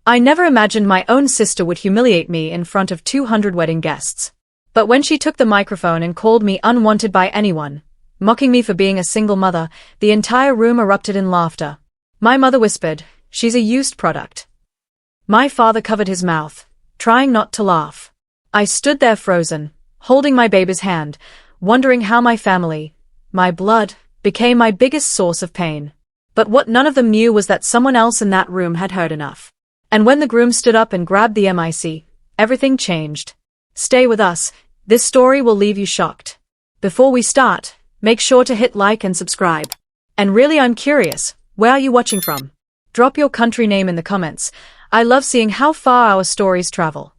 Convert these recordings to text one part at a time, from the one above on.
I never imagined my own sister would humiliate me in front of 200 wedding guests. But when she took the microphone and called me unwanted by anyone, mocking me for being a single mother, the entire room erupted in laughter. My mother whispered, "She's a used product." My father covered his mouth, trying not to laugh. I stood there frozen, holding my baby's hand, wondering how my family, my blood, became my biggest source of pain. But what none of them knew was that someone else in that room had heard enough. And when the groom stood up and grabbed the mic, everything changed. Stay with us, this story will leave you shocked. Before we start, make sure to hit like and subscribe. And really, I'm curious, where are you watching from? Drop your country name in the comments. I love seeing how far our stories travel.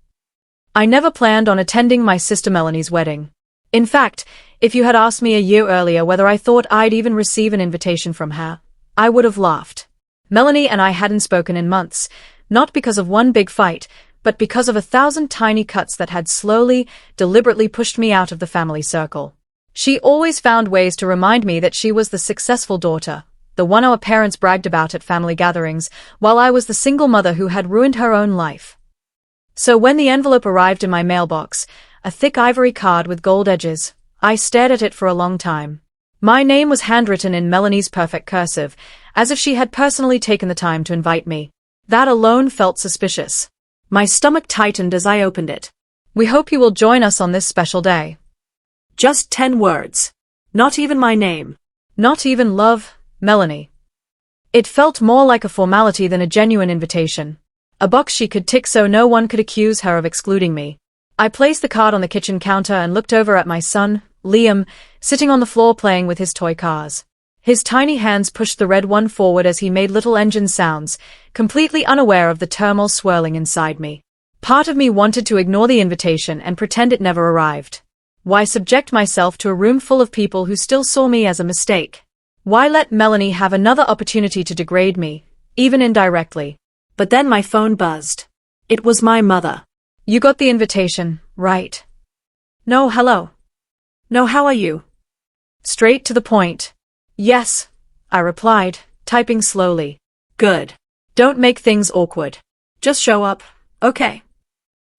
I never planned on attending my sister Melanie's wedding. In fact, if you had asked me a year earlier whether I thought I'd even receive an invitation from her, I would have laughed. Melanie and I hadn't spoken in months, not because of one big fight, but because of 1,000 tiny cuts that had slowly, deliberately pushed me out of the family circle. She always found ways to remind me that she was the successful daughter, the one our parents bragged about at family gatherings, while I was the single mother who had ruined her own life. So when the envelope arrived in my mailbox, a thick ivory card with gold edges, I stared at it for a long time. My name was handwritten in Melanie's perfect cursive, as if she had personally taken the time to invite me. That alone felt suspicious. My stomach tightened as I opened it. "We hope you will join us on this special day." Just 10 words. Not even my name. Not even love, Melanie. It felt more like a formality than a genuine invitation. A box she could tick so no one could accuse her of excluding me. I placed the card on the kitchen counter and looked over at my son, Liam, sitting on the floor playing with his toy cars. His tiny hands pushed the red one forward as he made little engine sounds, completely unaware of the turmoil swirling inside me. Part of me wanted to ignore the invitation and pretend it never arrived. Why subject myself to a room full of people who still saw me as a mistake? Why let Melanie have another opportunity to degrade me, even indirectly? But then my phone buzzed. It was my mother. "You got the invitation, right?" "No, hello." "No, how are you?" Straight to the point. "Yes," I replied, typing slowly. "Good. Don't make things awkward. Just show up, okay?"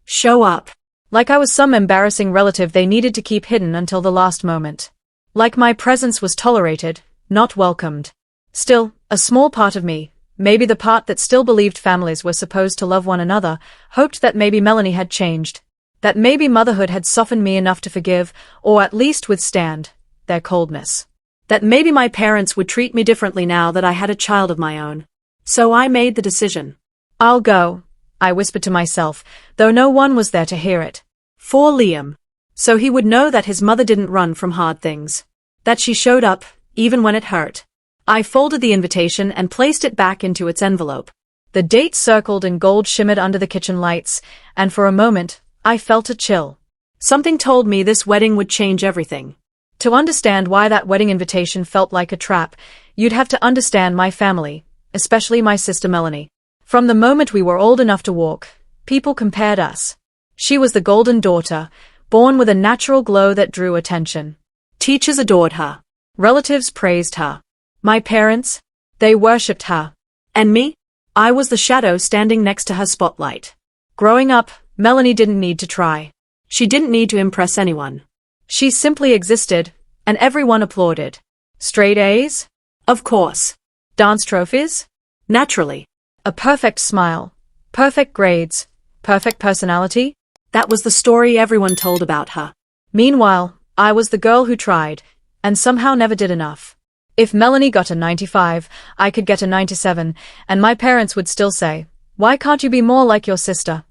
Show up. Like I was some embarrassing relative they needed to keep hidden until the last moment. Like my presence was tolerated, not welcomed. Still, a small part of me, maybe the part that still believed families were supposed to love one another, hoped that maybe Melanie had changed. That maybe motherhood had softened me enough to forgive, or at least withstand, their coldness. That maybe my parents would treat me differently now that I had a child of my own. So I made the decision. "I'll go," I whispered to myself, though no one was there to hear it. For Liam. So he would know that his mother didn't run from hard things. That she showed up, even when it hurt. I folded the invitation and placed it back into its envelope. The date circled in gold shimmered under the kitchen lights, and for a moment, I felt a chill. Something told me this wedding would change everything. To understand why that wedding invitation felt like a trap, you'd have to understand my family, especially my sister Melanie. From the moment we were old enough to walk, people compared us. She was the golden daughter, born with a natural glow that drew attention. Teachers adored her. Relatives praised her. My parents, they worshipped her. And me? I was the shadow standing next to her spotlight. Growing up, Melanie didn't need to try. She didn't need to impress anyone. She simply existed, and everyone applauded. Straight A's? Of course. Dance trophies? Naturally. A perfect smile. Perfect grades. Perfect personality? That was the story everyone told about her. Meanwhile, I was the girl who tried, and somehow never did enough. If Melanie got a 95, I could get a 97, and my parents would still say, "Why can't you be more like your sister?"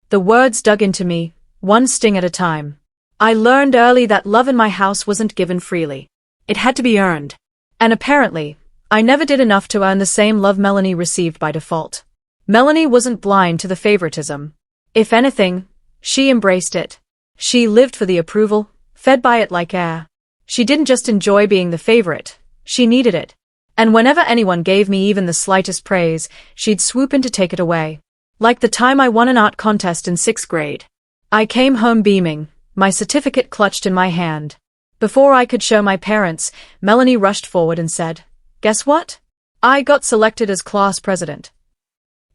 The words dug into me, one sting at a time. I learned early that love in my house wasn't given freely. It had to be earned. And apparently, I never did enough to earn the same love Melanie received by default. Melanie wasn't blind to the favoritism. If anything, she embraced it. She lived for the approval, fed by it like air. She didn't just enjoy being the favorite, she needed it. And whenever anyone gave me even the slightest praise, she'd swoop in to take it away. Like the time I won an art contest in 6th grade. I came home beaming, my certificate clutched in my hand. Before I could show my parents, Melanie rushed forward and said, "Guess what? I got selected as class president."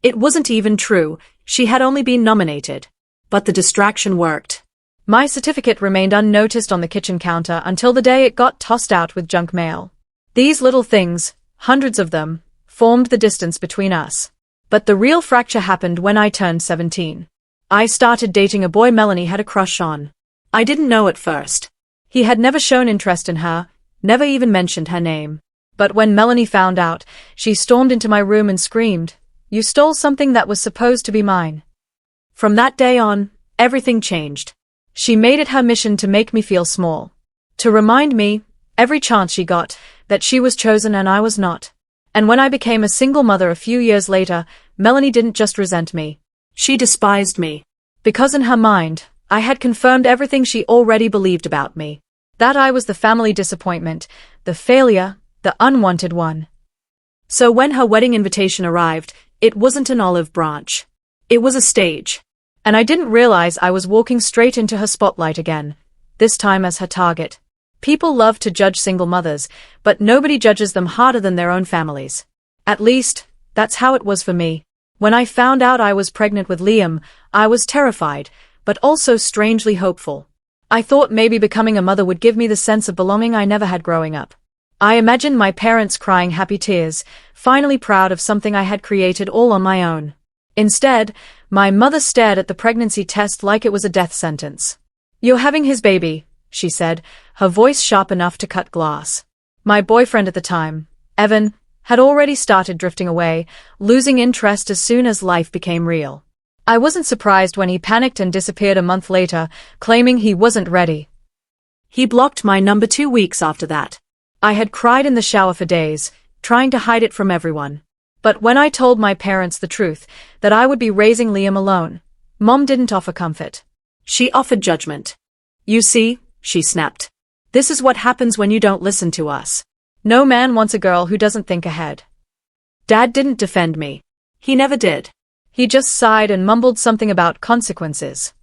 It wasn't even true, she had only been nominated. But the distraction worked. My certificate remained unnoticed on the kitchen counter until the day it got tossed out with junk mail. These little things, hundreds of them, formed the distance between us. But the real fracture happened when I turned 17. I started dating a boy Melanie had a crush on. I didn't know at first. He had never shown interest in her, never even mentioned her name. But when Melanie found out, she stormed into my room and screamed, "You stole something that was supposed to be mine." From that day on, everything changed. She made it her mission to make me feel small. To remind me, every chance she got, that she was chosen and I was not. And when I became a single mother a few years later, Melanie didn't just resent me. She despised me. Because in her mind, I had confirmed everything she already believed about me. That I was the family disappointment, the failure, the unwanted one. So when her wedding invitation arrived, it wasn't an olive branch. It was a stage. And I didn't realize I was walking straight into her spotlight again, this time as her target. People love to judge single mothers, but nobody judges them harder than their own families. At least, that's how it was for me. When I found out I was pregnant with Liam, I was terrified, but also strangely hopeful. I thought maybe becoming a mother would give me the sense of belonging I never had growing up. I imagined my parents crying happy tears, finally proud of something I had created all on my own. Instead, my mother stared at the pregnancy test like it was a death sentence. "You're having his baby," she said, her voice sharp enough to cut glass. My boyfriend at the time, Evan, had already started drifting away, losing interest as soon as life became real. I wasn't surprised when he panicked and disappeared a month later, claiming he wasn't ready. He blocked my number 2 weeks after that. I had cried in the shower for days, trying to hide it from everyone. But when I told my parents the truth, that I would be raising Liam alone, Mom didn't offer comfort. She offered judgment. "You see," she snapped. "This is what happens when you don't listen to us. No man wants a girl who doesn't think ahead." Dad didn't defend me. He never did. He just sighed and mumbled something about consequences.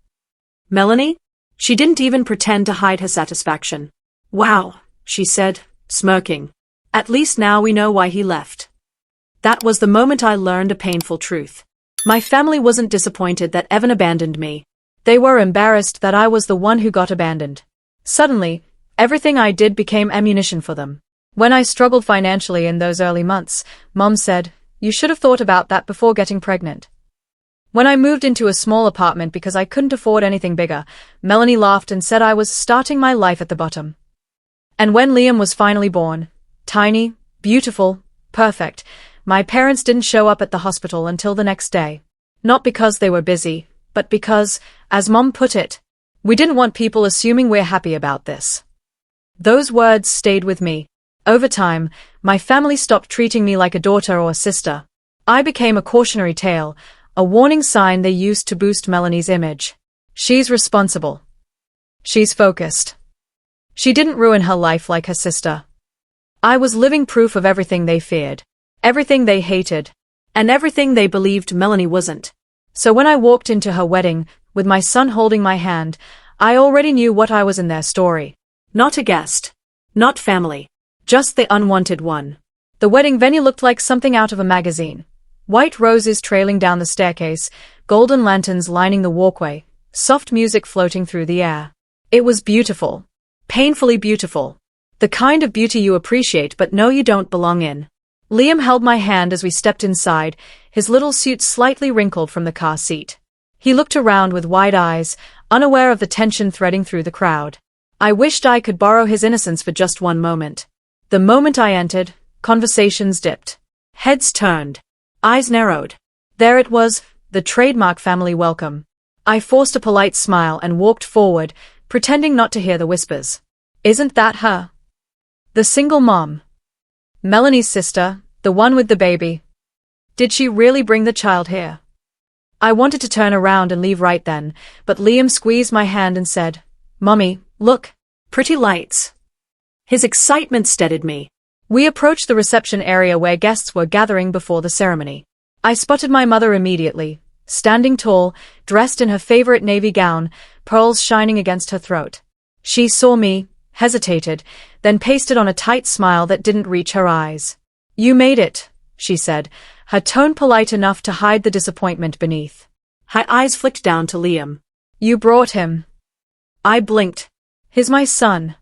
"Melanie?" She didn't even pretend to hide her satisfaction. "Wow," she said, smirking. "At least now we know why he left." That was the moment I learned a painful truth. My family wasn't disappointed that Evan abandoned me. They were embarrassed that I was the one who got abandoned. Suddenly, everything I did became ammunition for them. When I struggled financially in those early months, Mom said, "You should have thought about that before getting pregnant." When I moved into a small apartment because I couldn't afford anything bigger, Melanie laughed and said I was starting my life at the bottom. And when Liam was finally born, tiny, beautiful, perfect, my parents didn't show up at the hospital until the next day. Not because they were busy, but because, as Mom put it, we didn't want people assuming we're happy about this. Those words stayed with me. Over time, my family stopped treating me like a daughter or a sister. I became a cautionary tale, a warning sign they used to boost Melanie's image. She's responsible. She's focused. She didn't ruin her life like her sister. I was living proof of everything they feared, everything they hated, and everything they believed Melanie wasn't. So when I walked into her wedding, with my son holding my hand, I already knew what I was in their story. Not a guest. Not family. Just the unwanted one. The wedding venue looked like something out of a magazine. White roses trailing down the staircase, golden lanterns lining the walkway, soft music floating through the air. It was beautiful. Painfully beautiful. The kind of beauty you appreciate but know you don't belong in. Liam held my hand as we stepped inside, his little suit slightly wrinkled from the car seat. He looked around with wide eyes, unaware of the tension threading through the crowd. I wished I could borrow his innocence for just one moment. The moment I entered, conversations dipped. Heads turned. Eyes narrowed. There it was, the trademark family welcome. I forced a polite smile and walked forward, pretending not to hear the whispers. "Isn't that her? The single mom? Melanie's sister, the one with the baby? Did she really bring the child here?" I wanted to turn around and leave right then, but Liam squeezed my hand and said, "Mommy, look. Pretty lights." His excitement steadied me. We approached the reception area where guests were gathering before the ceremony. I spotted my mother immediately, standing tall, dressed in her favorite navy gown, pearls shining against her throat. She saw me, hesitated, then pasted on a tight smile that didn't reach her eyes. "You made it," she said, her tone polite enough to hide the disappointment beneath. Her eyes flicked down to Liam. You brought him. I blinked. He's my son.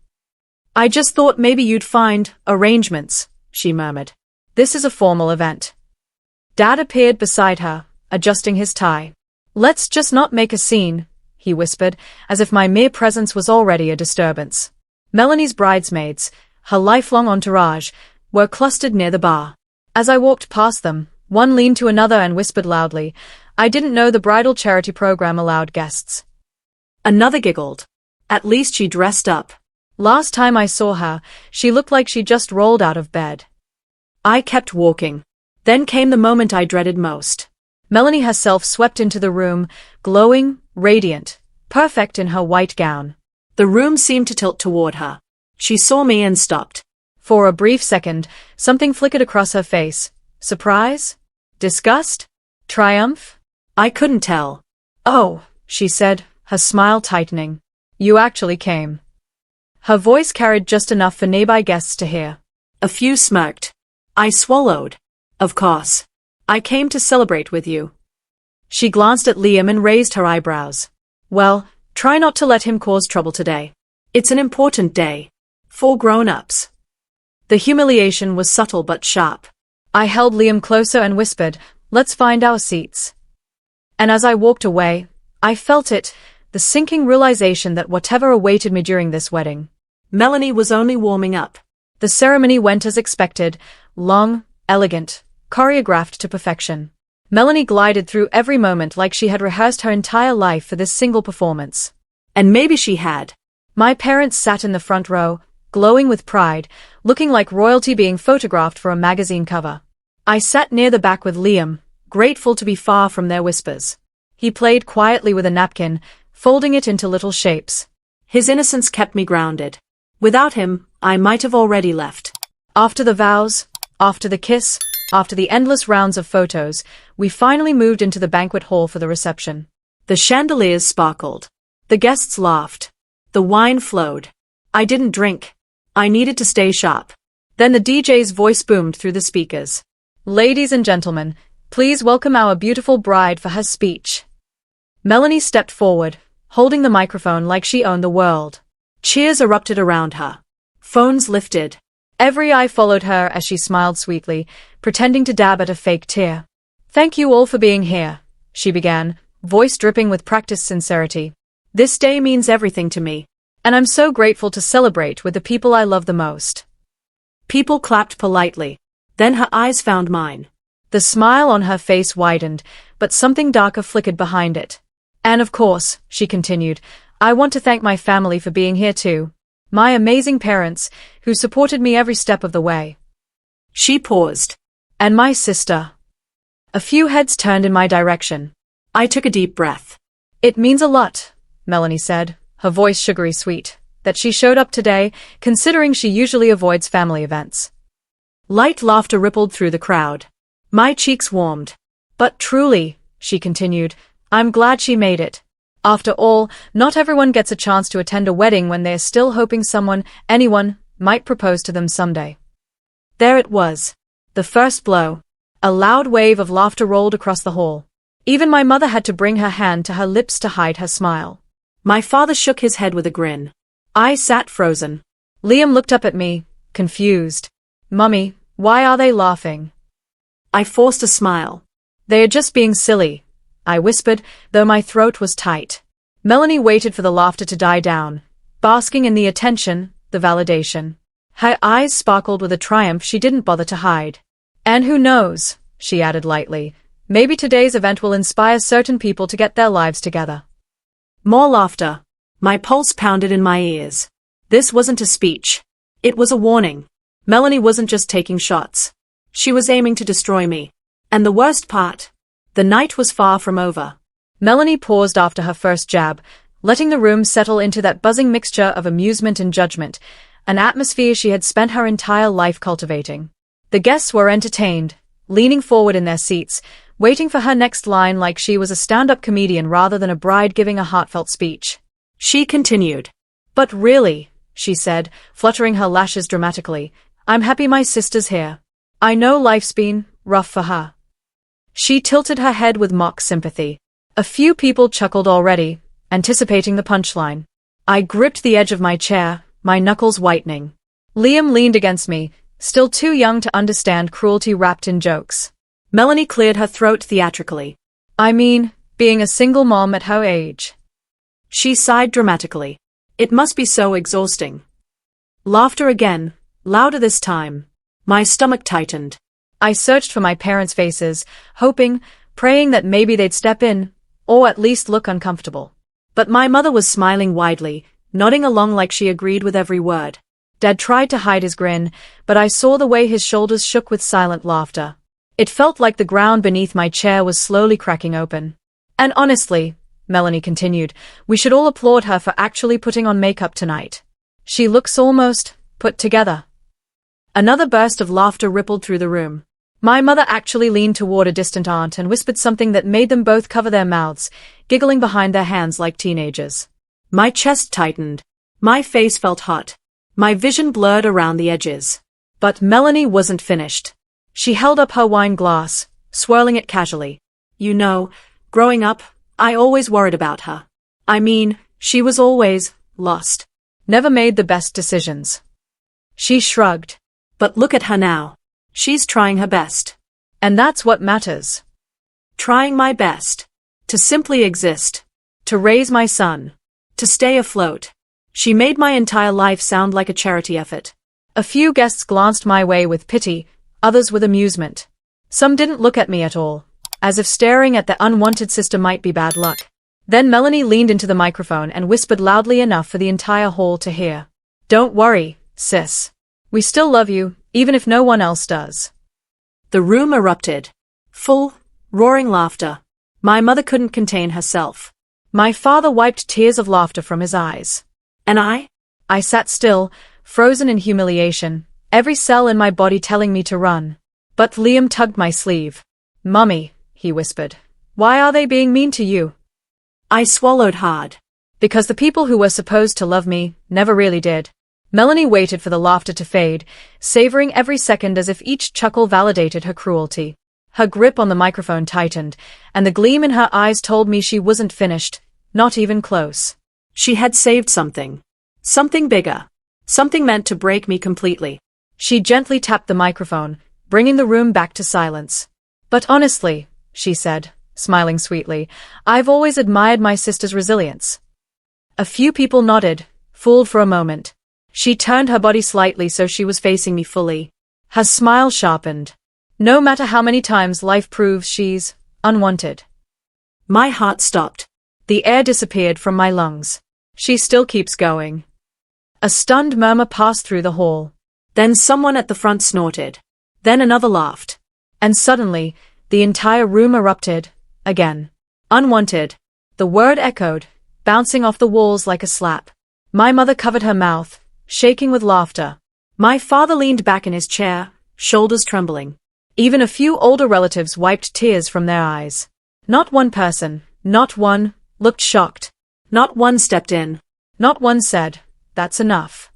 I just thought maybe you'd find arrangements, she murmured. This is a formal event. Dad appeared beside her, adjusting his tie. Let's just not make a scene, he whispered, as if my mere presence was already a disturbance. Melanie's bridesmaids, her lifelong entourage, were clustered near the bar. As I walked past them, one leaned to another and whispered loudly, I didn't know the bridal charity program allowed guests. Another giggled. At least she dressed up. Last time I saw her, she looked like she just rolled out of bed. I kept walking. Then came the moment I dreaded most. Melanie herself swept into the room, glowing, radiant, perfect in her white gown. The room seemed to tilt toward her. She saw me and stopped. For a brief second, something flickered across her face. Surprise? Disgust? Triumph? I couldn't tell. Oh, she said, her smile tightening. You actually came. Her voice carried just enough for nearby guests to hear. A few smirked. I swallowed. Of course. I came to celebrate with you. She glanced at Liam and raised her eyebrows. Well, try not to let him cause trouble today. It's an important day. For grown-ups. The humiliation was subtle but sharp. I held Liam closer and whispered, let's find our seats. And as I walked away, I felt it, the sinking realization that whatever awaited me during this wedding. Melanie was only warming up. The ceremony went as expected, long, elegant, choreographed to perfection. Melanie glided through every moment like she had rehearsed her entire life for this single performance. And maybe she had. My parents sat in the front row, glowing with pride, looking like royalty being photographed for a magazine cover. I sat near the back with Liam, grateful to be far from their whispers. He played quietly with a napkin, folding it into little shapes. His innocence kept me grounded. Without him, I might have already left. After the vows, after the kiss, after the endless rounds of photos, we finally moved into the banquet hall for the reception. The chandeliers sparkled. The guests laughed. The wine flowed. I didn't drink. I needed to stay sharp. Then the DJ's voice boomed through the speakers. Ladies and gentlemen, please welcome our beautiful bride for her speech. Melanie stepped forward, holding the microphone like she owned the world. Cheers erupted around her. Phones lifted. Every eye followed her as she smiled sweetly, pretending to dab at a fake tear. Thank you all for being here, she began, voice dripping with practiced sincerity. This day means everything to me, and I'm so grateful to celebrate with the people I love the most. People clapped politely. Then her eyes found mine. The smile on her face widened, but something darker flickered behind it. And of course, she continued, I want to thank my family for being here too. My amazing parents, who supported me every step of the way. She paused. And my sister. A few heads turned in my direction. I took a deep breath. It means a lot, Melanie said, her voice sugary sweet, that she showed up today, considering she usually avoids family events. Light laughter rippled through the crowd. My cheeks warmed. But truly, she continued, I'm glad she made it. After all, not everyone gets a chance to attend a wedding when they're still hoping anyone, might propose to them someday. There it was. The first blow. A loud wave of laughter rolled across the hall. Even my mother had to bring her hand to her lips to hide her smile. My father shook his head with a grin. I sat frozen. Liam looked up at me, confused. Mummy, why are they laughing? I forced a smile. They are just being silly, I whispered, though my throat was tight. Melanie waited for the laughter to die down, basking in the attention, the validation. Her eyes sparkled with a triumph she didn't bother to hide. And who knows, she added lightly, maybe today's event will inspire certain people to get their lives together. More laughter. My pulse pounded in my ears. This wasn't a speech. It was a warning. Melanie wasn't just taking shots. She was aiming to destroy me. And the worst part, the night was far from over. Melanie paused after her first jab, letting the room settle into that buzzing mixture of amusement and judgment, an atmosphere she had spent her entire life cultivating. The guests were entertained, leaning forward in their seats, waiting for her next line like she was a stand-up comedian rather than a bride giving a heartfelt speech. She continued. But really, she said, fluttering her lashes dramatically, I'm happy my sister's here. I know life's been rough for her. She tilted her head with mock sympathy. A few people chuckled already, anticipating the punchline. I gripped the edge of my chair, my knuckles whitening. Liam leaned against me, still too young to understand cruelty wrapped in jokes. Melanie cleared her throat theatrically. I mean, being a single mom at her age. She sighed dramatically. It must be so exhausting. Laughter again, louder this time. My stomach tightened. I searched for my parents' faces, hoping, praying that maybe they'd step in, or at least look uncomfortable. But my mother was smiling widely, nodding along like she agreed with every word. Dad tried to hide his grin, but I saw the way his shoulders shook with silent laughter. It felt like the ground beneath my chair was slowly cracking open. And honestly, Melanie continued, we should all applaud her for actually putting on makeup tonight. She looks almost put together. Another burst of laughter rippled through the room. My mother actually leaned toward a distant aunt and whispered something that made them both cover their mouths, giggling behind their hands like teenagers. My chest tightened. My face felt hot. My vision blurred around the edges. But Melanie wasn't finished. She held up her wine glass, swirling it casually. You know, growing up, I always worried about her. I mean, she was always lost. Never made the best decisions. She shrugged. But look at her now. She's trying her best. And that's what matters. Trying my best. To simply exist. To raise my son. To stay afloat. She made my entire life sound like a charity effort. A few guests glanced my way with pity, others with amusement. Some didn't look at me at all, as if staring at the unwanted sister might be bad luck. Then Melanie leaned into the microphone and whispered loudly enough for the entire hall to hear. Don't worry, sis. We still love you, even if no one else does. The room erupted. Full, roaring laughter. My mother couldn't contain herself. My father wiped tears of laughter from his eyes. And I? I sat still, frozen in humiliation, every cell in my body telling me to run. But Liam tugged my sleeve. Mummy, he whispered. Why are they being mean to you? I swallowed hard. Because the people who were supposed to love me never really did. Melanie waited for the laughter to fade, savoring every second as if each chuckle validated her cruelty. Her grip on the microphone tightened, and the gleam in her eyes told me she wasn't finished, not even close. She had saved something. Something bigger. Something meant to break me completely. She gently tapped the microphone, bringing the room back to silence. But honestly, she said, smiling sweetly, I've always admired my sister's resilience. A few people nodded, fooled for a moment. She turned her body slightly so she was facing me fully. Her smile sharpened. No matter how many times life proves she's unwanted. My heart stopped. The air disappeared from my lungs. She still keeps going. A stunned murmur passed through the hall. Then someone at the front snorted. Then another laughed. And suddenly, the entire room erupted, again. Unwanted. The word echoed, bouncing off the walls like a slap. My mother covered her mouth, shaking with laughter. My father leaned back in his chair, shoulders trembling. Even a few older relatives wiped tears from their eyes. Not one person, not one, looked shocked. Not one stepped in. Not one said, that's enough.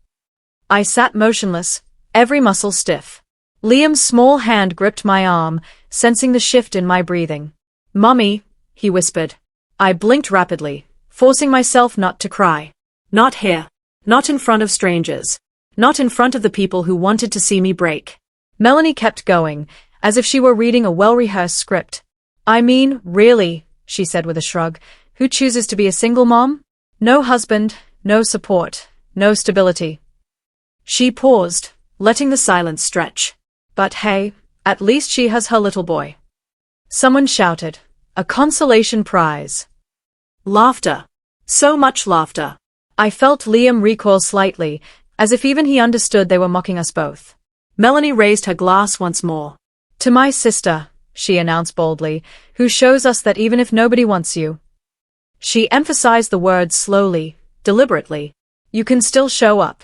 I sat motionless, every muscle stiff. Liam's small hand gripped my arm, sensing the shift in my breathing. Mummy, he whispered. I blinked rapidly, forcing myself not to cry. Not here. Not in front of strangers. Not in front of the people who wanted to see me break. Melanie kept going, as if she were reading a well-rehearsed script. I mean, really, she said with a shrug, who chooses to be a single mom? No husband, no support, no stability. She paused, letting the silence stretch. But hey, at least she has her little boy. Someone shouted, a consolation prize. Laughter. So much laughter. I felt Liam recoil slightly, as if even he understood they were mocking us both. Melanie raised her glass once more. To my sister, she announced boldly, who shows us that even if nobody wants you. She emphasized the words slowly, deliberately. You can still show up.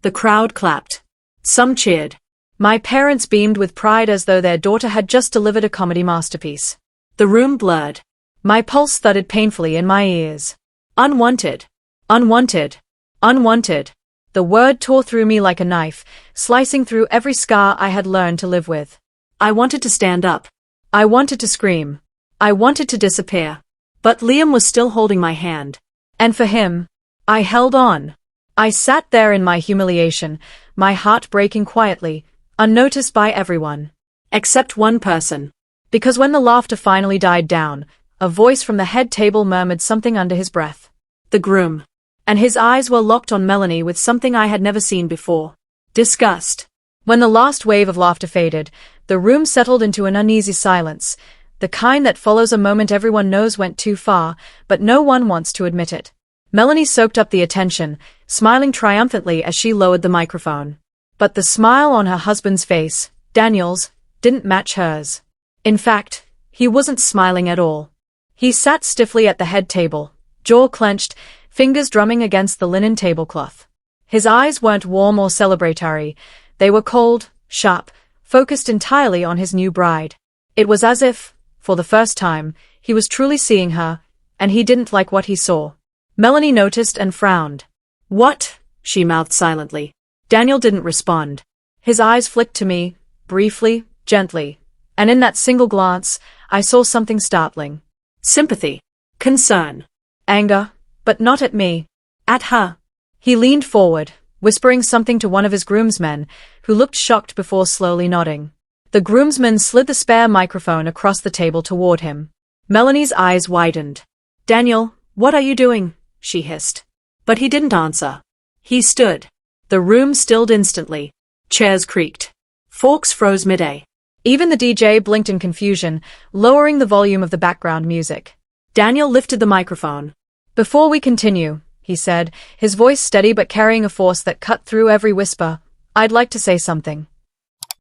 The crowd clapped. Some cheered. My parents beamed with pride as though their daughter had just delivered a comedy masterpiece. The room blurred. My pulse thudded painfully in my ears. Unwanted. Unwanted. Unwanted. The word tore through me like a knife, slicing through every scar I had learned to live with. I wanted to stand up. I wanted to scream. I wanted to disappear. But Liam was still holding my hand. And for him, I held on. I sat there in my humiliation, my heart breaking quietly, unnoticed by everyone. Except one person. Because when the laughter finally died down, a voice from the head table murmured something under his breath. The groom. And his eyes were locked on Melanie with something I had never seen before. Disgust. When the last wave of laughter faded, the room settled into an uneasy silence, the kind that follows a moment everyone knows went too far, but no one wants to admit it. Melanie soaked up the attention, smiling triumphantly as she lowered the microphone. But the smile on her husband's face, Daniel's, didn't match hers. In fact, he wasn't smiling at all. He sat stiffly at the head table, jaw clenched, fingers drumming against the linen tablecloth. His eyes weren't warm or celebratory, they were cold, sharp, focused entirely on his new bride. It was as if, for the first time, he was truly seeing her, and he didn't like what he saw. Melanie noticed and frowned. What? She mouthed silently. Daniel didn't respond. His eyes flicked to me, briefly, gently, and in that single glance, I saw something startling. Sympathy. Concern. Anger, but not at me. At her. He leaned forward, whispering something to one of his groomsmen, who looked shocked before slowly nodding. The groomsman slid the spare microphone across the table toward him. Melanie's eyes widened. Daniel, what are you doing? She hissed. But he didn't answer. He stood. The room stilled instantly. Chairs creaked. Forks froze mid-air. Even the DJ blinked in confusion, lowering the volume of the background music. Daniel lifted the microphone. Before we continue, he said, his voice steady but carrying a force that cut through every whisper, I'd like to say something.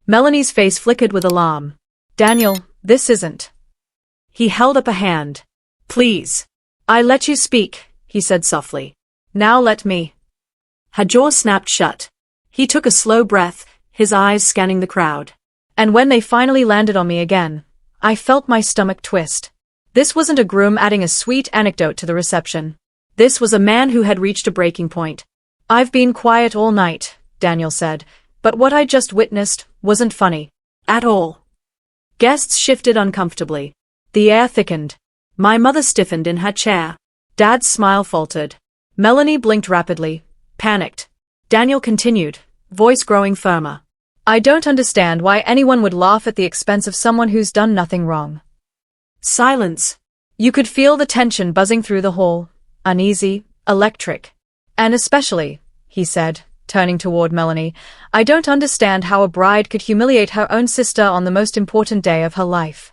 Melanie's face flickered with alarm. Daniel, this isn't. He held up a hand. Please. I let you speak, he said softly. Now let me. Her jaw snapped shut. He took a slow breath, his eyes scanning the crowd. And when they finally landed on me again, I felt my stomach twist. This wasn't a groom adding a sweet anecdote to the reception. This was a man who had reached a breaking point. I've been quiet all night, Daniel said, but what I just witnessed wasn't funny. At all. Guests shifted uncomfortably. The air thickened. My mother stiffened in her chair. Dad's smile faltered. Melanie blinked rapidly, panicked. Daniel continued, voice growing firmer. I don't understand why anyone would laugh at the expense of someone who's done nothing wrong. Silence. You could feel the tension buzzing through the hall, uneasy, electric. And especially, he said, turning toward Melanie, I don't understand how a bride could humiliate her own sister on the most important day of her life.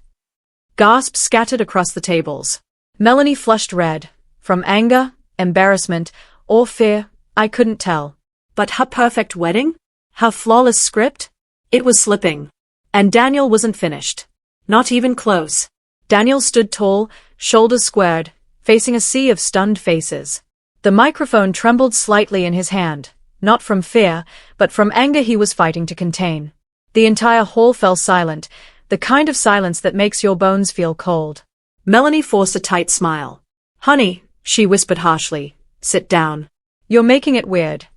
Gasps scattered across the tables. Melanie flushed red, from anger, embarrassment, or fear, I couldn't tell. But her perfect wedding? Her flawless script? It was slipping. And Daniel wasn't finished. Not even close. Daniel stood tall, shoulders squared, facing a sea of stunned faces. The microphone trembled slightly in his hand, not from fear, but from anger he was fighting to contain. The entire hall fell silent, the kind of silence that makes your bones feel cold. Melanie forced a tight smile. Honey, she whispered harshly, sit down. You're making it weird.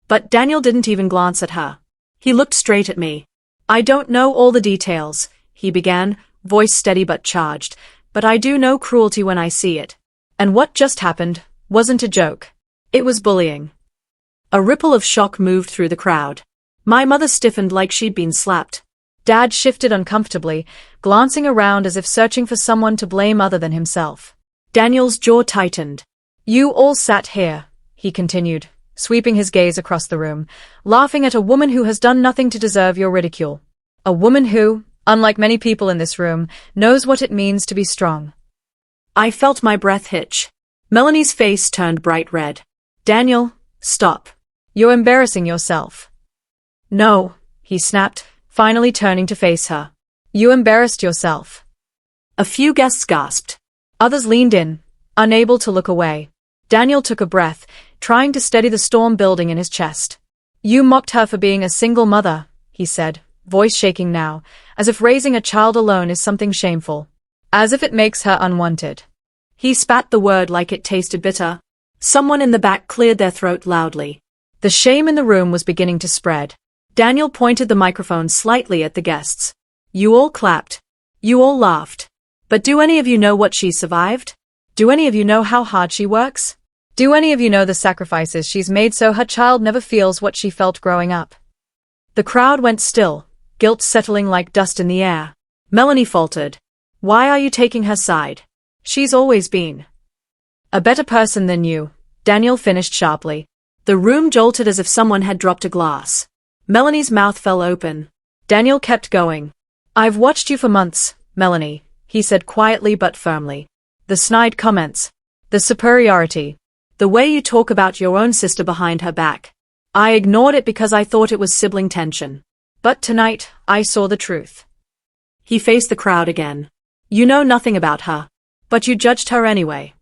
But Daniel didn't even glance at her. He looked straight at me. I don't know all the details, he began, voice steady but charged, but I do know cruelty when I see it. And what just happened wasn't a joke. It was bullying. A ripple of shock moved through the crowd. My mother stiffened like she'd been slapped. Dad shifted uncomfortably, glancing around as if searching for someone to blame other than himself. Daniel's jaw tightened. You all sat here, he continued, sweeping his gaze across the room, laughing at a woman who has done nothing to deserve your ridicule. A woman who, unlike many people in this room, knows what it means to be strong. I felt my breath hitch. Melanie's face turned bright red. Daniel, stop. You're embarrassing yourself. No, he snapped, finally turning to face her. You embarrassed yourself. A few guests gasped. Others leaned in, unable to look away. Daniel took a breath, trying to steady the storm building in his chest. You mocked her for being a single mother, he said, voice shaking now, as if raising a child alone is something shameful. As if it makes her unwanted. He spat the word like it tasted bitter. Someone in the back cleared their throat loudly. The shame in the room was beginning to spread. Daniel pointed the microphone slightly at the guests. You all clapped. You all laughed. But do any of you know what she survived? Do any of you know how hard she works? Do any of you know the sacrifices she's made so her child never feels what she felt growing up? The crowd went still, guilt settling like dust in the air. Melanie faltered. Why are you taking her side? She's always been a better person than you, Daniel finished sharply. The room jolted as if someone had dropped a glass. Melanie's mouth fell open. Daniel kept going. I've watched you for months, Melanie, he said quietly but firmly. The snide comments. The superiority. The way you talk about your own sister behind her back. I ignored it because I thought it was sibling tension. But tonight, I saw the truth. He faced the crowd again. You know nothing about her. But you judged her anyway.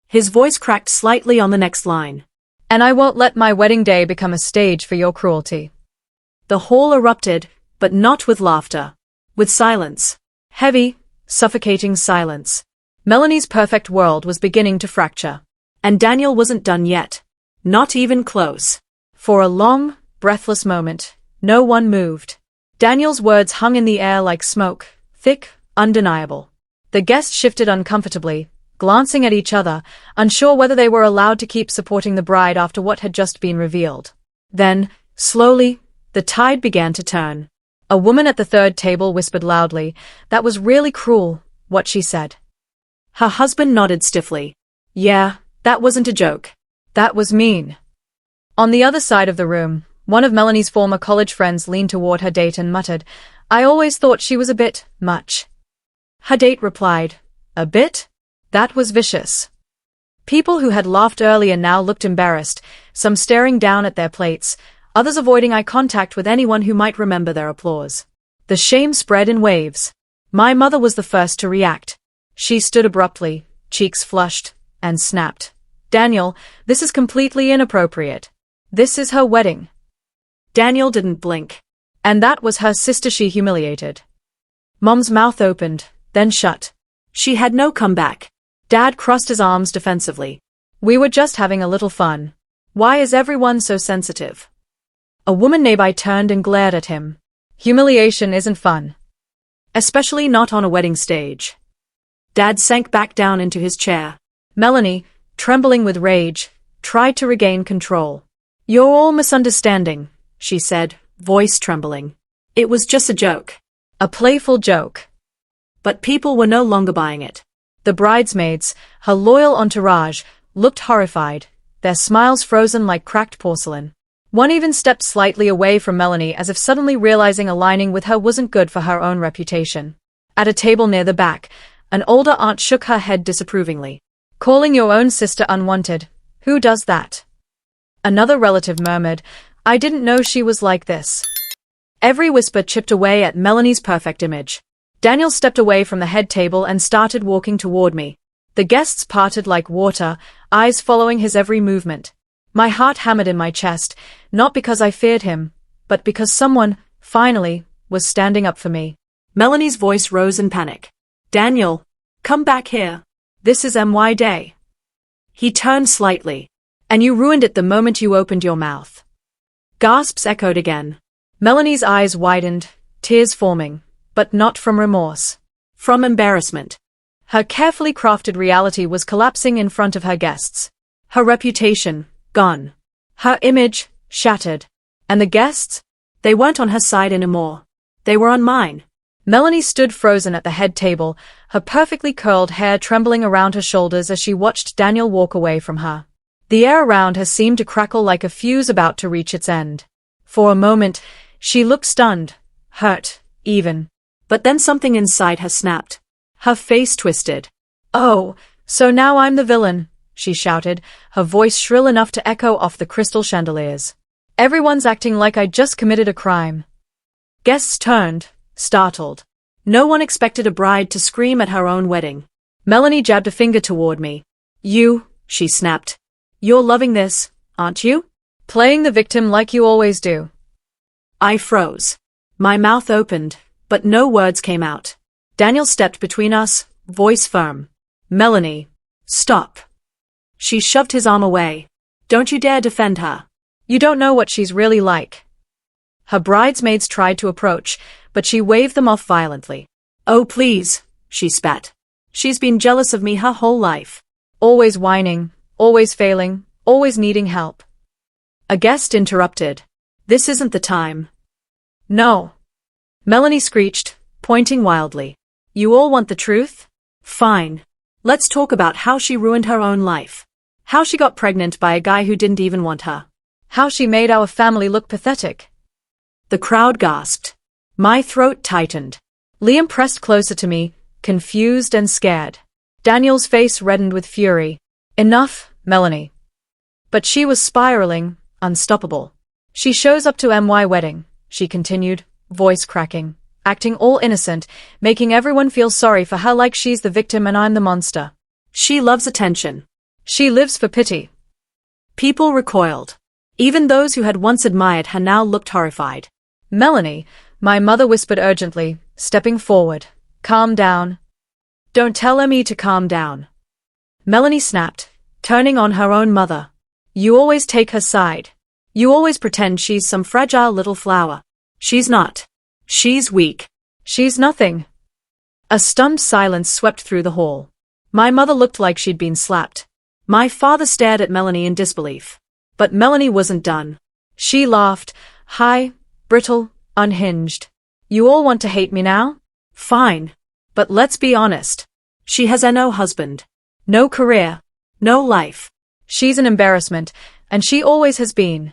His voice cracked slightly on the next line. And I won't let my wedding day become a stage for your cruelty. The hall erupted, but not with laughter. With silence. Heavy, suffocating silence. Melanie's perfect world was beginning to fracture. And Daniel wasn't done yet. Not even close. For a long, breathless moment, no one moved. Daniel's words hung in the air like smoke, thick, undeniable. The guests shifted uncomfortably, glancing at each other, unsure whether they were allowed to keep supporting the bride after what had just been revealed. Then, slowly, the tide began to turn. A woman at the third table whispered loudly, "That was really cruel," what she said. Her husband nodded stiffly. Yeah, that wasn't a joke. That was mean. On the other side of the room, one of Melanie's former college friends leaned toward her date and muttered, "I always thought she was a bit much." Her date replied, "A bit?" That was vicious. People who had laughed earlier now looked embarrassed, some staring down at their plates, others avoiding eye contact with anyone who might remember their applause. The shame spread in waves. My mother was the first to react. She stood abruptly, cheeks flushed, and snapped. "Daniel, this is completely inappropriate. This is her wedding." Daniel didn't blink. And that was her sister she humiliated. Mom's mouth opened, then shut. She had no comeback. Dad crossed his arms defensively. "We were just having a little fun. Why is everyone so sensitive?" A woman nearby turned and glared at him. "Humiliation isn't fun. Especially not on a wedding stage." Dad sank back down into his chair. Melanie, trembling with rage, tried to regain control. "You're all misunderstanding," she said, voice trembling. It was just a joke. A playful joke. But people were no longer buying it. The bridesmaids, her loyal entourage, looked horrified, their smiles frozen like cracked porcelain. One even stepped slightly away from Melanie as if suddenly realizing aligning with her wasn't good for her own reputation. At a table near the back, an older aunt shook her head disapprovingly. "Calling your own sister unwanted, who does that?" Another relative murmured, "I didn't know she was like this." Every whisper chipped away at Melanie's perfect image. Daniel stepped away from the head table and started walking toward me. The guests parted like water, eyes following his every movement. My heart hammered in my chest, not because I feared him, but because someone, finally, was standing up for me. Melanie's voice rose in panic. "Daniel, come back here. This is my day." He turned slightly. "And you ruined it the moment you opened your mouth." Gasps echoed again. Melanie's eyes widened, tears forming, but not from remorse. From embarrassment. Her carefully crafted reality was collapsing in front of her guests. Her reputation, gone. Her image, shattered. And the guests? They weren't on her side anymore. They were on mine. Melanie stood frozen at the head table, her perfectly curled hair trembling around her shoulders as she watched Daniel walk away from her. The air around her seemed to crackle like a fuse about to reach its end. For a moment, she looked stunned, hurt, even. But then something inside her snapped. Her face twisted. "Oh, so now I'm the villain," she shouted, her voice shrill enough to echo off the crystal chandeliers. "Everyone's acting like I just committed a crime." Guests turned, startled. No one expected a bride to scream at her own wedding. Melanie jabbed a finger toward me. "You," she snapped. "You're loving this, aren't you? Playing the victim like you always do." I froze. My mouth opened, but no words came out. Daniel stepped between us, voice firm. "Melanie, stop." She shoved his arm away. "Don't you dare defend her. You don't know what she's really like." Her bridesmaids tried to approach, but she waved them off violently. Oh please, she spat. She's been jealous of me her whole life. Always whining, always failing, always needing help. A guest interrupted. This isn't the time. No. Melanie screeched, pointing wildly. You all want the truth? Fine. Let's talk about how she ruined her own life. How she got pregnant by a guy who didn't even want her. How she made our family look pathetic. The crowd gasped. My throat tightened. Liam pressed closer to me, confused and scared. Daniel's face reddened with fury. Enough, Melanie. But she was spiraling, unstoppable. She shows up to my wedding, she continued, voice cracking, acting all innocent, making everyone feel sorry for her like she's the victim and I'm the monster. She loves attention. She lives for pity. People recoiled. Even those who had once admired her now looked horrified. Melanie, my mother whispered urgently, stepping forward. Calm down. Don't tell Emmy to calm down. Melanie snapped, turning on her own mother. You always take her side. You always pretend she's some fragile little flower. She's not. She's weak. She's nothing. A stunned silence swept through the hall. My mother looked like she'd been slapped. My father stared at Melanie in disbelief. But Melanie wasn't done. She laughed, high, brittle, unhinged. You all want to hate me now? Fine. But let's be honest. She has no husband. No career. No life. She's an embarrassment, and she always has been.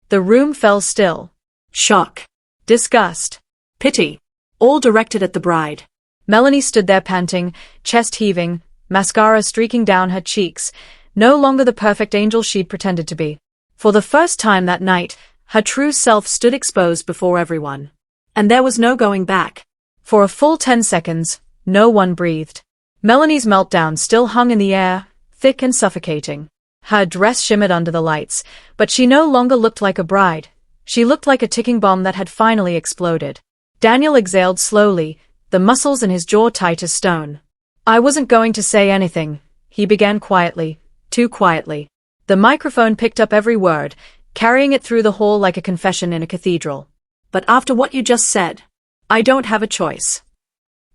The room fell still. Shock. Disgust. Pity. All directed at the bride. Melanie stood there panting, chest heaving, mascara streaking down her cheeks, no longer the perfect angel she'd pretended to be. For the first time that night, her true self stood exposed before everyone. And there was no going back. For a full 10 seconds, no one breathed. Melanie's meltdown still hung in the air, thick and suffocating. Her dress shimmered under the lights, but she no longer looked like a bride. She looked like a ticking bomb that had finally exploded. Daniel exhaled slowly, the muscles in his jaw tight as stone. I wasn't going to say anything, he began quietly, too quietly. The microphone picked up every word, carrying it through the hall like a confession in a cathedral. But after what you just said, I don't have a choice.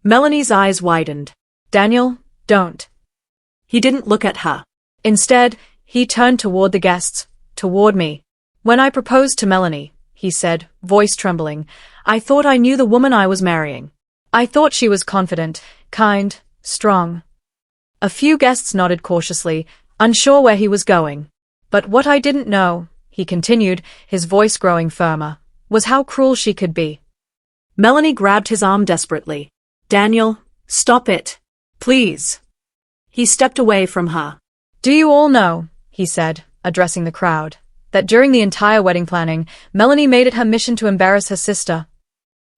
Melanie's eyes widened. Daniel, don't. He didn't look at her. Instead, he turned toward the guests, toward me. When I proposed to Melanie, he said, voice trembling, I thought I knew the woman I was marrying. I thought she was confident, kind, strong. A few guests nodded cautiously, unsure where he was going. But what I didn't know, he continued, his voice growing firmer, was how cruel she could be. Melanie grabbed his arm desperately. Daniel, stop it. Please. He stepped away from her. Do you all know, he said, addressing the crowd, that during the entire wedding planning, Melanie made it her mission to embarrass her sister?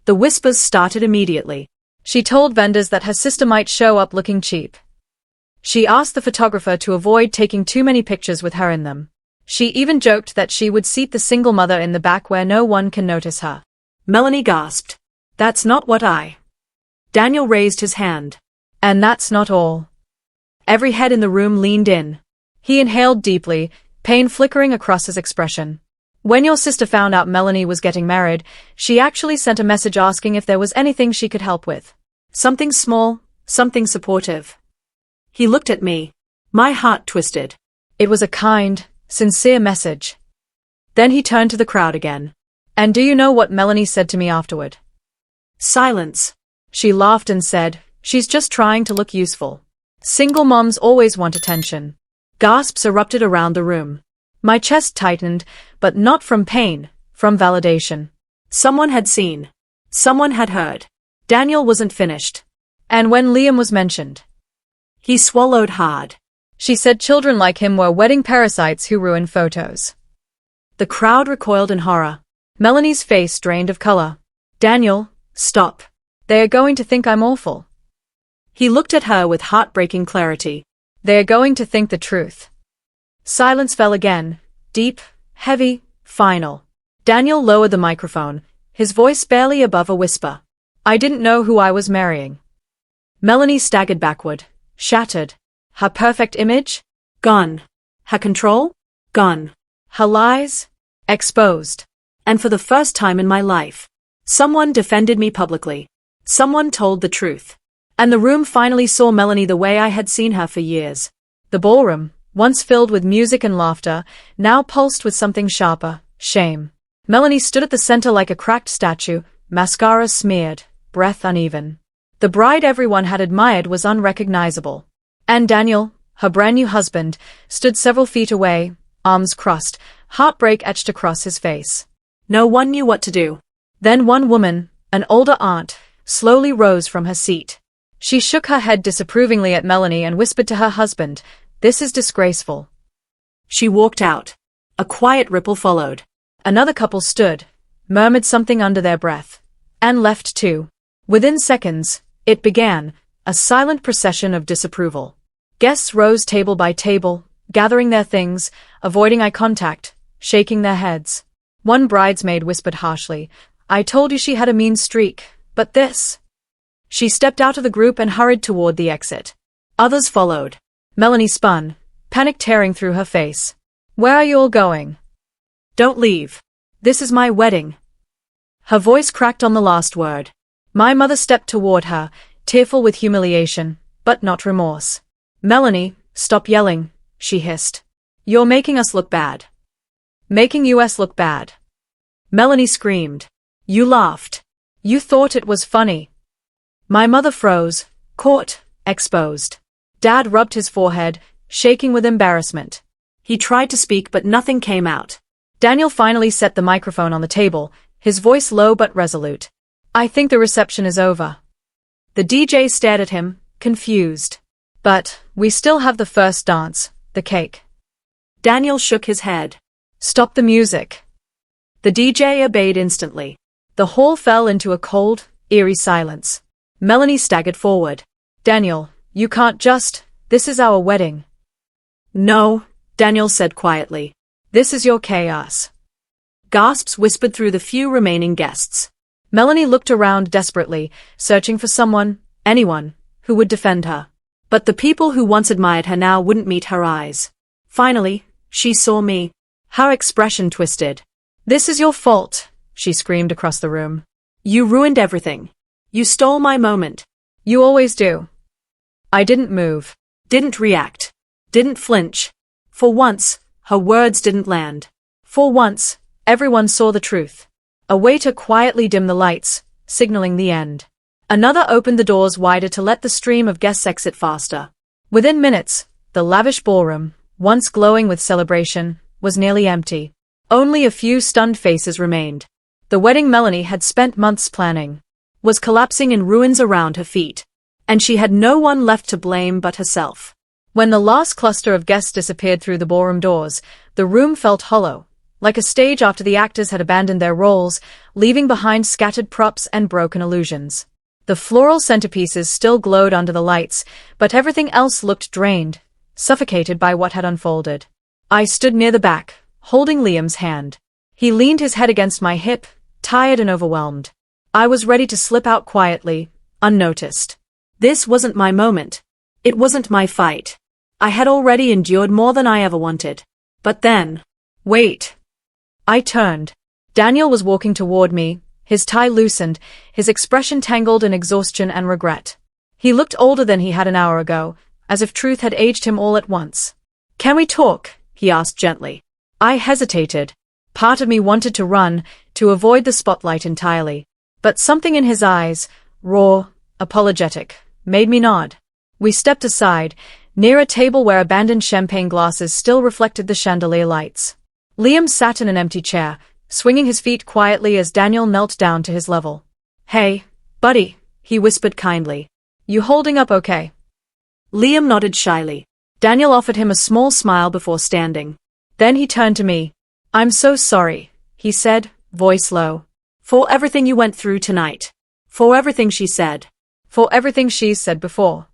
The whispers started immediately. She told vendors that her sister might show up looking cheap. She asked the photographer to avoid taking too many pictures with her in them. She even joked that she would seat the single mother in the back where no one can notice her. Melanie gasped. That's not what I... Daniel raised his hand. And that's not all. Every head in the room leaned in. He inhaled deeply, pain flickering across his expression. When your sister found out Melanie was getting married, she actually sent a message asking if there was anything she could help with. Something small, something supportive. He looked at me. My heart twisted. It was a kind, sincere message. Then he turned to the crowd again. And do you know what Melanie said to me afterward? Silence. She laughed and said, she's just trying to look useful. Single moms always want attention. Gasps erupted around the room. My chest tightened, but not from pain, from validation. Someone had seen. Someone had heard. Daniel wasn't finished. And when Liam was mentioned, he swallowed hard. She said children like him were wedding parasites who ruin photos. The crowd recoiled in horror. Melanie's face drained of color. Daniel, stop. They are going to think I'm awful. He looked at her with heartbreaking clarity. They are going to think the truth. Silence fell again, deep, heavy, final. Daniel lowered the microphone, his voice barely above a whisper. I didn't know who I was marrying. Melanie staggered backward, shattered. Her perfect image? Gone. Her control? Gone. Her lies? Exposed. And for the first time in my life, someone defended me publicly. Someone told the truth. And the room finally saw Melanie the way I had seen her for years. The ballroom, once filled with music and laughter, now pulsed with something sharper, shame. Melanie stood at the center like a cracked statue, mascara smeared, breath uneven. The bride everyone had admired was unrecognizable. And Daniel, her brand new husband, stood several feet away, arms crossed, heartbreak etched across his face. No one knew what to do. Then one woman, an older aunt, slowly rose from her seat. She shook her head disapprovingly at Melanie and whispered to her husband, "This is disgraceful." She walked out. A quiet ripple followed. Another couple stood, murmured something under their breath, and left too. Within seconds, it began, a silent procession of disapproval. Guests rose table by table, gathering their things, avoiding eye contact, shaking their heads. One bridesmaid whispered harshly, "I told you she had a mean streak, but this." She stepped out of the group and hurried toward the exit. Others followed. Melanie spun, panic tearing through her face. "Where are you all going?" "Don't leave. This is my wedding." Her voice cracked on the last word. My mother stepped toward her, tearful with humiliation, but not remorse. "Melanie, stop yelling," she hissed. "You're making us look bad." "Making us look bad." Melanie screamed. "You laughed. You thought it was funny." My mother froze, caught, exposed. Dad rubbed his forehead, shaking with embarrassment. He tried to speak but nothing came out. Daniel finally set the microphone on the table, his voice low but resolute. "I think the reception is over." The DJ stared at him, confused. "But, we still have the first dance, the cake." Daniel shook his head. "Stop the music." The DJ obeyed instantly. The hall fell into a cold, eerie silence. Melanie staggered forward. "Daniel, you can't just, this is our wedding." "No," Daniel said quietly. "This is your chaos." Gasps whispered through the few remaining guests. Melanie looked around desperately, searching for someone, anyone, who would defend her. But the people who once admired her now wouldn't meet her eyes. Finally, she saw me. Her expression twisted. "This is your fault," she screamed across the room. "You ruined everything. You stole my moment." "You always do." I didn't move. Didn't react. Didn't flinch. For once, her words didn't land. For once, everyone saw the truth. A waiter quietly dimmed the lights, signaling the end. Another opened the doors wider to let the stream of guests exit faster. Within minutes, the lavish ballroom, once glowing with celebration, was nearly empty. Only a few stunned faces remained. The wedding Melanie had spent months planning was collapsing in ruins around her feet, and she had no one left to blame but herself. When the last cluster of guests disappeared through the ballroom doors, the room felt hollow, like a stage after the actors had abandoned their roles, leaving behind scattered props and broken illusions. The floral centerpieces still glowed under the lights, but everything else looked drained, suffocated by what had unfolded. I stood near the back, holding Liam's hand. He leaned his head against my hip, tired and overwhelmed. I was ready to slip out quietly, unnoticed. This wasn't my moment. It wasn't my fight. I had already endured more than I ever wanted. But then... Wait. I turned. Daniel was walking toward me, his tie loosened, his expression tangled in exhaustion and regret. He looked older than he had an hour ago, as if truth had aged him all at once. "Can we talk?" he asked gently. I hesitated. Part of me wanted to run, to avoid the spotlight entirely. But something in his eyes, raw, apologetic, made me nod. We stepped aside, near a table where abandoned champagne glasses still reflected the chandelier lights. Liam sat in an empty chair, swinging his feet quietly as Daniel knelt down to his level. "Hey, buddy," he whispered kindly. "You holding up okay?" Liam nodded shyly. Daniel offered him a small smile before standing. Then he turned to me. "I'm so sorry," he said, voice low. "For everything you went through tonight. For everything she said. For everything she's said before."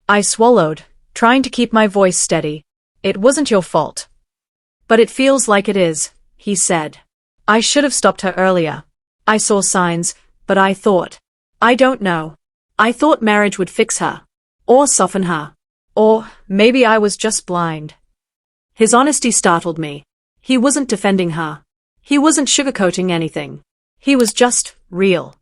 I swallowed, trying to keep my voice steady. "It wasn't your fault." "But it feels like it is," he said. "I should have stopped her earlier. I saw signs, but I thought. I don't know. I thought marriage would fix her. Or soften her. Or, maybe I was just blind." His honesty startled me. He wasn't defending her. He wasn't sugarcoating anything. He was just real.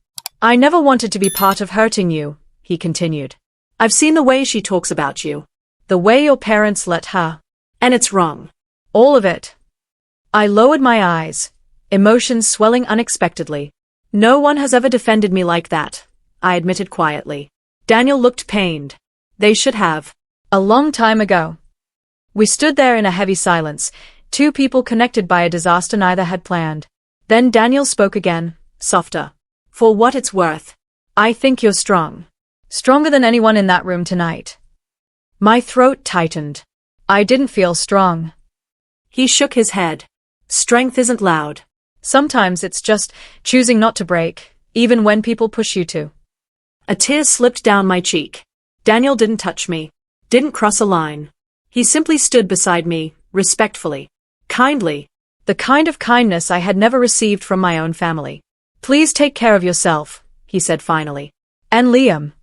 I never wanted to be part of hurting you, he continued. I've seen the way she talks about you. The way your parents let her. And it's wrong. All of it. I lowered my eyes, emotions swelling unexpectedly. No one has ever defended me like that, I admitted quietly. Daniel looked pained. They should have. A long time ago. We stood there in a heavy silence, two people connected by a disaster neither had planned. Then Daniel spoke again, softer. For what it's worth. I think you're strong. Stronger than anyone in that room tonight. My throat tightened. I didn't feel strong. He shook his head. Strength isn't loud. Sometimes it's just choosing not to break, even when people push you to. A tear slipped down my cheek. Daniel didn't touch me. Didn't cross a line. He simply stood beside me, respectfully. Kindly. The kind of kindness I had never received from my own family. Please take care of yourself, he said finally. And Liam.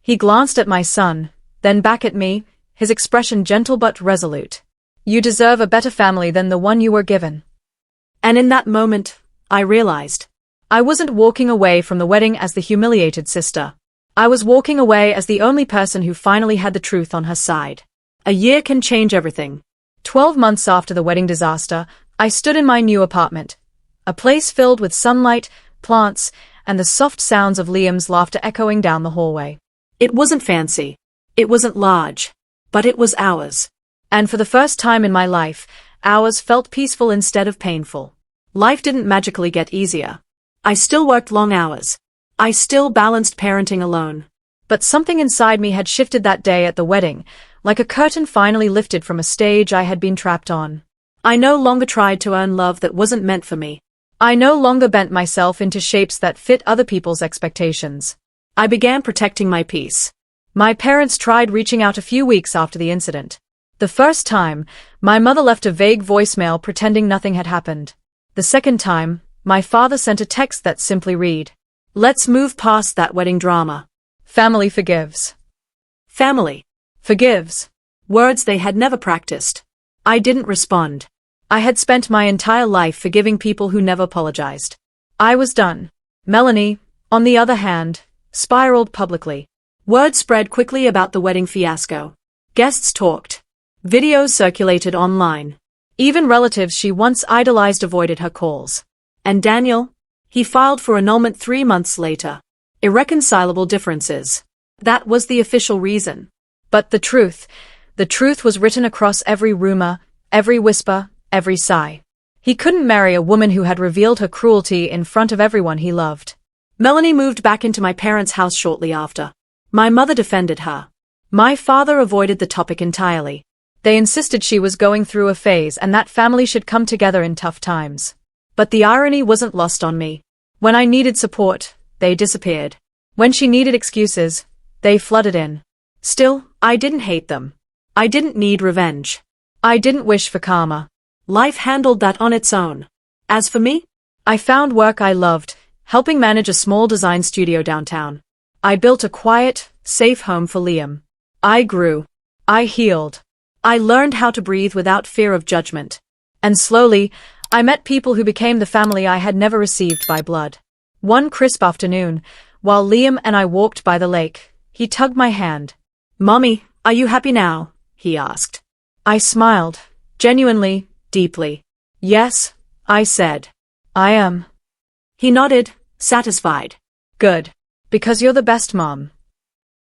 He glanced at my son, then back at me, his expression gentle but resolute. You deserve a better family than the one you were given. And in that moment, I realized. I wasn't walking away from the wedding as the humiliated sister. I was walking away as the only person who finally had the truth on her side. A year can change everything. 12 months after the wedding disaster, I stood in my new apartment. A place filled with sunlight, plants, and the soft sounds of Liam's laughter echoing down the hallway. It wasn't fancy. It wasn't large. But it was ours. And for the first time in my life, ours felt peaceful instead of painful. Life didn't magically get easier. I still worked long hours. I still balanced parenting alone. But something inside me had shifted that day at the wedding, like a curtain finally lifted from a stage I had been trapped on. I no longer tried to earn love that wasn't meant for me. I no longer bent myself into shapes that fit other people's expectations. I began protecting my peace. My parents tried reaching out a few weeks after the incident. The first time, my mother left a vague voicemail pretending nothing had happened. The second time, my father sent a text that simply read, "Let's move past that wedding drama. Family forgives." Family forgives. Words they had never practiced. I didn't respond. I had spent my entire life forgiving people who never apologized. I was done. Melanie, on the other hand, spiraled publicly. Word spread quickly about the wedding fiasco. Guests talked. Videos circulated online. Even relatives she once idolized avoided her calls. And Daniel? He filed for annulment 3 months later. Irreconcilable differences. That was the official reason. But the truth was written across every rumor, every whisper, every sigh. He couldn't marry a woman who had revealed her cruelty in front of everyone he loved. Melanie moved back into my parents' house shortly after. My mother defended her. My father avoided the topic entirely. They insisted she was going through a phase and that family should come together in tough times. But the irony wasn't lost on me. When I needed support, they disappeared. When she needed excuses, they flooded in. Still, I didn't hate them. I didn't need revenge. I didn't wish for karma. Life handled that on its own. As for me, I found work I loved, helping manage a small design studio downtown. I built a quiet, safe home for Liam. I grew. I healed. I learned how to breathe without fear of judgment. And slowly, I met people who became the family I had never received by blood. One crisp afternoon, while Liam and I walked by the lake, he tugged my hand. "Mommy, are you happy now?" he asked. I smiled, genuinely, deeply. "Yes," I said. "I am." He nodded, satisfied. "Good. Because you're the best mom."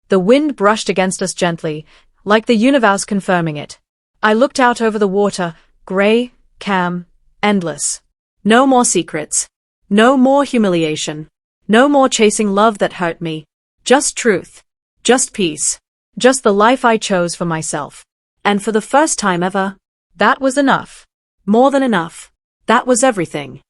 The wind brushed against us gently, like the universe confirming it. I looked out over the water, gray, calm, endless. No more secrets. No more humiliation. No more chasing love that hurt me. Just truth. Just peace. Just the life I chose for myself. And for the first time ever, that was enough. More than enough. That was everything.